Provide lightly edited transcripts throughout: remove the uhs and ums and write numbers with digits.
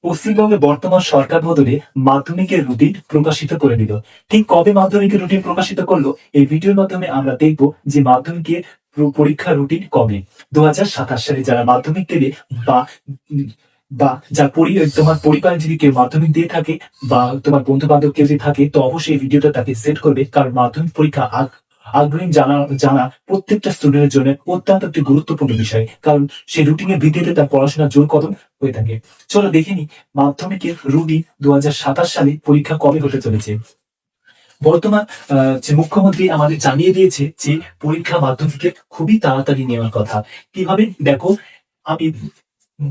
পশ্চিমবঙ্গে বর্তমান সরকার বদলে মাধ্যমিকের রুটিন প্রকাশিত করে দিল। ঠিক কবে মাধ্যমিকের রুটিন প্রকাশিত করলো, এই ভিডিওর মাধ্যমে আমরা দেখব যে মাধ্যমিকের পরীক্ষার রুটিন কবে। 2027 সালে যারা মাধ্যমিক দেবে বা উম, বা যার তোমার পরিবারে যদি কেউ মাধ্যমিক দিয়ে থাকে বা তোমার বন্ধু বান্ধব কেউ যদি থাকে, তো অবশ্যই এই ভিডিওটা তাকে সেট করবে, কারণ মাধ্যমিক পরীক্ষা আগ্রহী জানা জানা প্রত্যেকটা স্টুডেন্টের জন্য অত্যন্ত একটি গুরুত্বপূর্ণ বিষয়, কারণ সেই রুটিনের ভিত্তিতে তার পড়াশোনার জোর কদম হয়ে থাকে। চলো দেখে নি মাধ্যমিকের রুটিন 2027 সালে পরীক্ষা কবে হতে চলেছে। বর্তমান যে মুখ্যমন্ত্রী আমাদের জানিয়ে দিয়েছে যে পরীক্ষা মাধ্যমিকের খুবই তাড়াতাড়ি নেওয়ার কথা। কিভাবে দেখো, আমি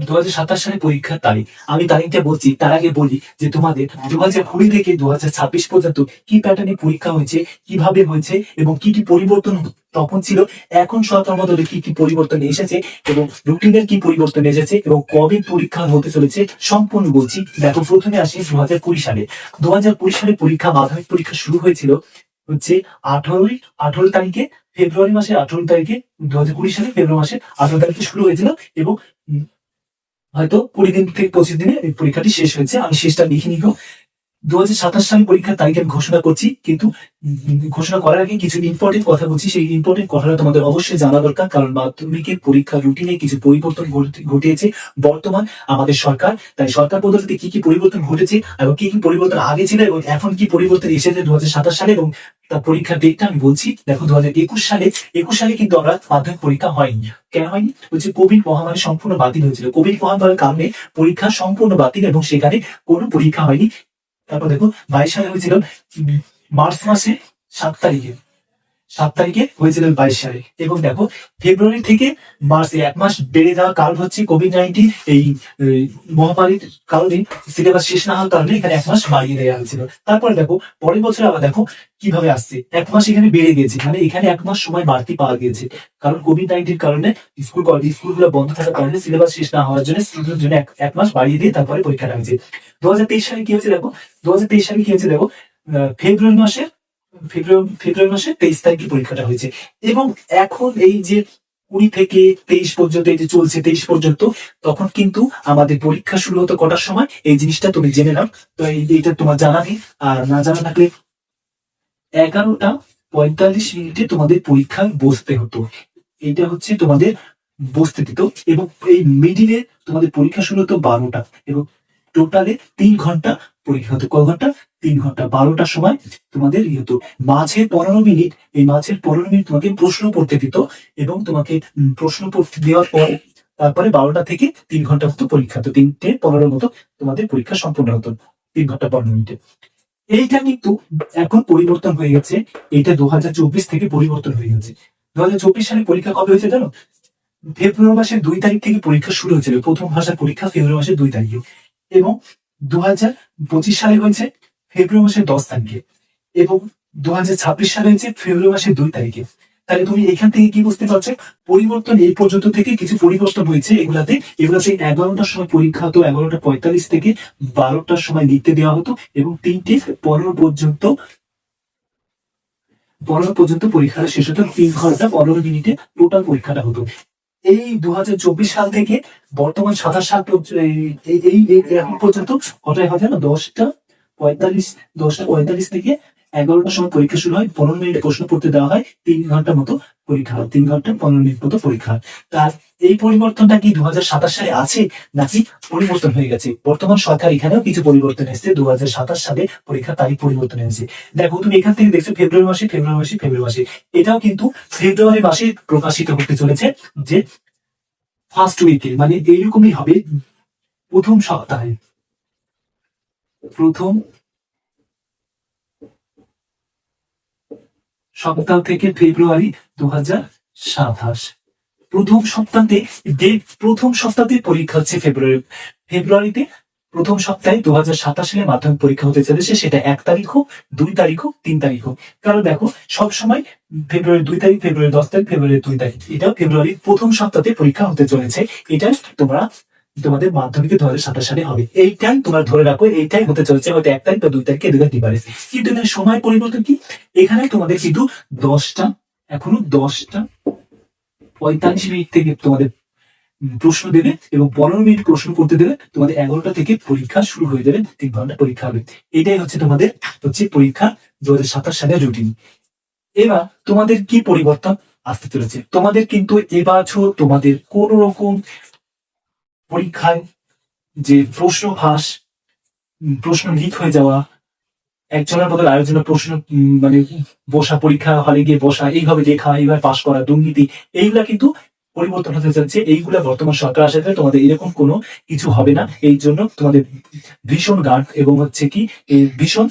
2027 সালে পরীক্ষার তারিখ, আমি তারিখটা বলছি, তার আগে বলি যে তোমাদের 2020 থেকে 2026 পর্যন্ত কি প্যাটার্নে পরীক্ষা হয়েছে, কিভাবে হয়েছে এবং কি কি পরিবর্তন তখন ছিল, এখন সরকার বদলে কি কি পরিবর্তন এসেছে এবং রুটিনের কি পরিবর্তন এসেছে এবং কবে পরীক্ষা হতে চলেছে সম্পূর্ণ বলছি। দেখো, প্রথমে আসি 2020 সালে। 2020 সালে পরীক্ষা, মাধ্যমিক পরীক্ষা শুরু হয়েছিল হচ্ছে 18 তারিখে, ফেব্রুয়ারি মাসের 18 তারিখে। 2020 সালে ফেব্রুয়ারি মাসের 18 তারিখে শুরু হয়েছিল এবং হয়তো 20 দিন থেকে 25 দিনে এই পরীক্ষাটি শেষ হয়েছে। আমি শেষটা লিখে নিব। 2027 সালে পরীক্ষার তারিখ আমি ঘোষণা করছি, কিন্তু ঘোষণা করার আগে কিছু ইম্পর্টেন্ট কথা বলছি। সেই ইম্পর্টেন্ট কথাটা তোমাদের অবশ্যই জানা দরকার, কারণ মাধ্যমিকের পরীক্ষার রুটিনে কিছু পরিবর্তন ঘটিয়েছে বর্তমান আমাদের সরকার। তাই সরকার পদ্ধতিতে কি কি পরিবর্তন ঘটেছে এবং কি কি পরিবর্তন আগে ছিল এবং এখন কি পরিবর্তন এসেছে 2027 সালে এবং তার পরীক্ষার ডেটটা আমি বলছি। দেখো, 2021 সালে কিন্তু আমরা মাধ্যমিক পরীক্ষা হয়নি। কেন হয়নি? হচ্ছে কোভিড মহামারী সম্পূর্ণ বাতিল হয়েছিল। কোভিড মহামারীর কারণে পরীক্ষা সম্পূর্ণ বাতিল এবং সেখানে কোনো পরীক্ষা হয়নি। তারপর দেখো, 22 সালে হয়েছিল মার্চ মাসে 7 তারিখে। 7 তারিখে হয়েছিল 22 সালে। এবং দেখো, ফেব্রুয়ারি থেকে মার্চে 1 মাস বেড়ে যাওয়ার কারণ হচ্ছে কোভিড-19, এই মহামারীর কারণে সিলেবাস শেষ না হওয়ার কারণে এখানে 1 মাস বাড়িয়ে দেওয়া হয়েছিল। তারপরে দেখো, পরের বছর আবার দেখো কিভাবে আসছে, 1 মাস এখানে বেড়ে গেছে, মানে এখানে 1 মাস সময় বাড়তি পাওয়া গিয়েছে, কারণ কোভিড-19 কারণে স্কুলগুলো বন্ধ থাকার কারণে সিলেবাস শেষ না হওয়ার জন্য স্টুডেন্টের জন্য 1 মাস বাড়িয়ে দিয়ে তারপরে পরীক্ষাটা হয়েছে। 2023 সালে কি হয়েছে দেখো, 2023 সালে কি হয়েছে দেখো, ফেব্রুয়ারি মাসে 23 তারিখে পরীক্ষাটা হয়েছে। এবং এখন এই যে 20 থেকে 23 পর্যন্ত, এই যে চলছে 23 পর্যন্ত, তখন কিন্তু আমাদের পরীক্ষা শুরু হতো কটার সময়, এই জিনিসটা তুমি জেনে নাও। তো এইটা তোমার জানা নেই, আর না জানা থাকলে 11টা 45 মিনিটে তোমাদের পরীক্ষায় বসতে হতো। এইটা হচ্ছে তোমাদের বসতে দিত। এবং এই মিডিলে তোমাদের পরীক্ষা শুরু হতো 12টা, এবং টোটালে 3 ঘন্টা পরীক্ষা হতো। ক ঘন্টা? 3 ঘন্টা। 12টার সময় তোমাদের হতো। মাঝে 15 মিনিট, এই মাঝের 15 মিনিট তোমাকে প্রশ্ন পড়তে দিত, এবং তোমাকে প্রশ্ন পড়তে দেওয়ার পর তারপরে 12টা থেকে 3 ঘন্টা মতো পরীক্ষা হতো। 3টে 15 মতো তোমাদের পরীক্ষা সম্পূর্ণ হতো, 3 ঘন্টা 15 মিনিটে। এইটা কিন্তু এখন পরিবর্তন হয়ে গেছে। এইটা 2024 থেকে পরিবর্তন হয়ে গেছে। 2024 সালে পরীক্ষা কবে হয়েছে জানো? ফেব্রুয়ারি মাসের 2 তারিখ থেকে পরীক্ষা শুরু হয়েছিল। প্রথম ভাষার পরীক্ষা ফেব্রুয়ারি মাসের 2 তারিখে, এবং 2025 সালে হয়েছে ফেব্রুয়ারি মাসের 10 তারিখে, এবং 2026 সালে হয়েছে ফেব্রুয়ারি মাসের 2 তারিখে। তাহলে তুমি এখান থেকে কি বুঝতে পারছো? পরিবর্তন এই পর্যন্ত থেকে কিছু পরিবর্তন হয়েছে। এগুলাতে 11টার সময় পরীক্ষা হতো, 11টা 45 থেকে 12টার সময় লিখতে দেওয়া হতো, এবং 3টে 15 পর্যন্ত পরীক্ষাটা শেষ হতো। 3 ঘন্টা 15 মিনিটে টোটাল পরীক্ষাটা হতো। এই 2024 সাল থেকে বর্তমান 27 সাল পর্যন্ত, এখন পর্যন্ত কটায় হয় জানো? 10টা 45 থেকে 11টার সময় পরীক্ষা শুরু হয়। 15 মিনিট প্রশ্ন পড়তে দেওয়া হয়, 3 ঘন্টা মতো পরীক্ষা হয়, 3 ঘন্টা 15 মিনিট মতো পরীক্ষা হয়। তার এই পরিবর্তনটা কি 2027 সালে আছে নাকি পরিবর্তন হয়ে গেছে? বর্তমান সরকার এখানেও কিছু পরিবর্তন এসেছে। 2027 সালে পরীক্ষার তারিখ পরিবর্তন হয়েছে। দেখো, তুমি এখান থেকে দেখছো ফেব্রুয়ারি মাসে, এটাও কিন্তু ফেব্রুয়ারি মাসে প্রকাশিত হতে চলেছে, যে ফার্স্ট উইকে, মানে এইরকমই হবে। প্রথম সপ্তাহে, প্রথম সপ্তাহ থেকে ফেব্রুয়ারি 2027, প্রথম সপ্তাহে পরীক্ষা হচ্ছে ফেব্রুয়ারিতে। প্রথম সপ্তাহে 2027 সালে মাধ্যমিক পরীক্ষা হতে চলেছে, সেটা 1 তারিখ হোক, 2 তারিখ হোক, 3 তারিখ হোক। কারণ দেখো, সবসময় ফেব্রুয়ারি 2 তারিখ, ফেব্রুয়ারি 10 তারিখ, ফেব্রুয়ারি 2 তারিখ, এটাও ফেব্রুয়ারির প্রথম সপ্তাহে পরীক্ষা হতে চলেছে। এটা তোমাদের মাধ্যমিকে 2027 সালে হবে। এইটাই তোমরা ধরে রাখো, এইটাই হতে চলেছে। হয়তো 1 তারিখ বা 2 তারিখে এদিকে ডিফারেন্স, কিন্তু এখানে সময় পরিবর্তন কি? এখানে তোমাদের কিন্তু 10টা, এখনো 10টা 45 মিনিট থেকে তোমাদের প্রশ্ন দেবে এবং 15 মিনিট প্রশ্ন করতে দেবে। তোমাদের 11টা থেকে পরীক্ষা শুরু হয়ে যাবে, 3 ঘন্টা পরীক্ষা হবে। এটাই হচ্ছে তোমাদের পরীক্ষা 2027 সালের রুটিন। এবার তোমাদের কি পরিবর্তন আসতে চলেছে? তোমাদের কিন্তু এবছর তোমাদের কোন রকম পরীক্ষায় যে প্রশ্ন ফাঁস, প্রশ্ন লিক হয়ে যাওয়া, একজনের বদলে আরেকজনের প্রশ্ন মানে বসা, পরীক্ষা হলে গিয়ে বসা, এইভাবে লেখা, এইভাবে পাশ করা, দুর্নীতি, এইগুলা কিন্তু পরিবর্তন হতে চলছে। এইগুলা বর্তমান সরকার আসাতে তোমাদের এরকম কোনো কিছু হবে না। এই জন্য তোমাদের ভীষণ গার্ড এবং হচ্ছে কি ভীষণ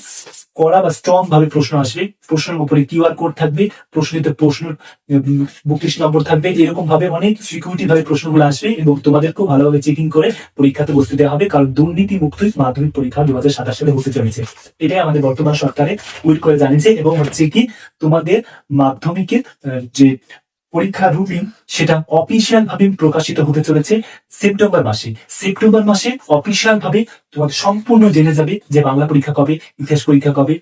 কড়া বা স্ট্রং ভাবে প্রশ্ন আসবে। প্রশ্নের উপরে কিউআর কোড থাকবে, প্রশ্নিত প্রশ্ন 32 নম্বর থাকবে। এরকম ভাবে অনেক সিকিউরিটি ভাবে প্রশ্নগুলো আসবে এবং তোমাদেরকেও ভালোভাবে চেকিং করে পরীক্ষাতে বসতে দেওয়া হবে, কারণ দুর্নীতি মুক্ত মাধ্যমিক পরীক্ষা 2027 সালে হতে চলেছে। এটাই আমাদের বর্তমান সরকারে উইট করে জানিয়েছে। এবং হচ্ছে কি তোমাদের মাধ্যমিকের যে পরীক্ষা রুটিন সেটা অফিসিয়াল ভাবে প্রকাশিত হতে চলেছে সেপ্টেম্বর মাসে। সেপ্টেম্বর মাসে অফিসিয়াল ভাবে তোমাদের সম্পূর্ণ জেনে যাবে যে বাংলা পরীক্ষা কবে, ইতিহাস পরীক্ষা কবে,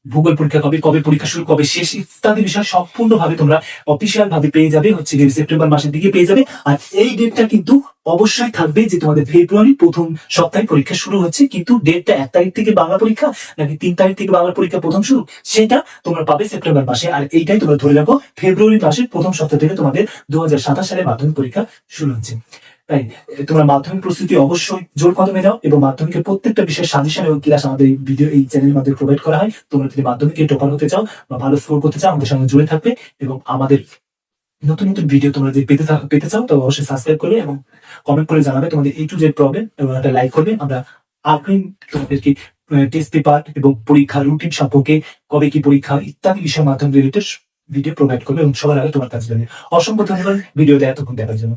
ভূগোল পরীক্ষা কবে, কবে পরীক্ষা শুরু, কবে শেষ, ইত্যাদি বিষয় সম্পূর্ণ ভাবে তোমরা অফিসিয়াল ভাবে পেয়ে যাবে হচ্ছে সেপ্টেম্বর মাসের দিকে পেয়ে যাবে। আর এই ডেটটা কিন্তু অবশ্যই থাকবে যে তোমাদের ফেব্রুয়ারি প্রথম সপ্তাহে পরীক্ষা শুরু হচ্ছে, কিন্তু ডেটটা 1 তারিখ থেকে বাংলা পরীক্ষা নাকি 3 তারিখ থেকে বাংলা পরীক্ষা প্রথম শুরু, সেটা তোমরা পাবে সেপ্টেম্বর মাসে। আর এইটাই তোমরা ধরে রাখো, ফেব্রুয়ারি মাসের প্রথম সপ্তাহ থেকে তোমাদের 2027 সালে মাধ্যমিক পরীক্ষা শুরু হচ্ছে। তাই তোমরা মাধ্যমিক প্রস্তুতি অবশ্যই জোর কদমে দাও এবং মাধ্যমিকের প্রত্যেকটা বিষয়ের সাজেশন এবং ক্লাস আমাদের এই ভিডিও এই চ্যানেলের মাধ্যমে প্রোভাইড করা হয়। তোমরা যদি মাধ্যমিকে টপার হতে চাও বা ভালো স্কোর করতে চাও, আমাদের সঙ্গে জুড়ে থাকবে এবং আমাদের নতুন নতুন ভিডিও তোমরা যদি পেতে চাও তবে অবশ্যই সাবস্ক্রাইব করবে এবং কমেন্ট করে জানাবে তোমাদের A to Z প্রবলেম এবং একটা লাইক করবে। আমরা আগ্রহী তোমাদেরকে টেস্ট পেপার এবং পরীক্ষা রুটিন সম্পর্কে, কবে কি পরীক্ষা ইত্যাদি বিষয়ের মাধ্যমে রিলেটেড ভিডিও প্রোভাইড করবে এবং সবার আগে তোমার কাছে যাবে। অসংখ্য ধন্যবাদ ভিডিওটা এতক্ষণ দেখার জন্য।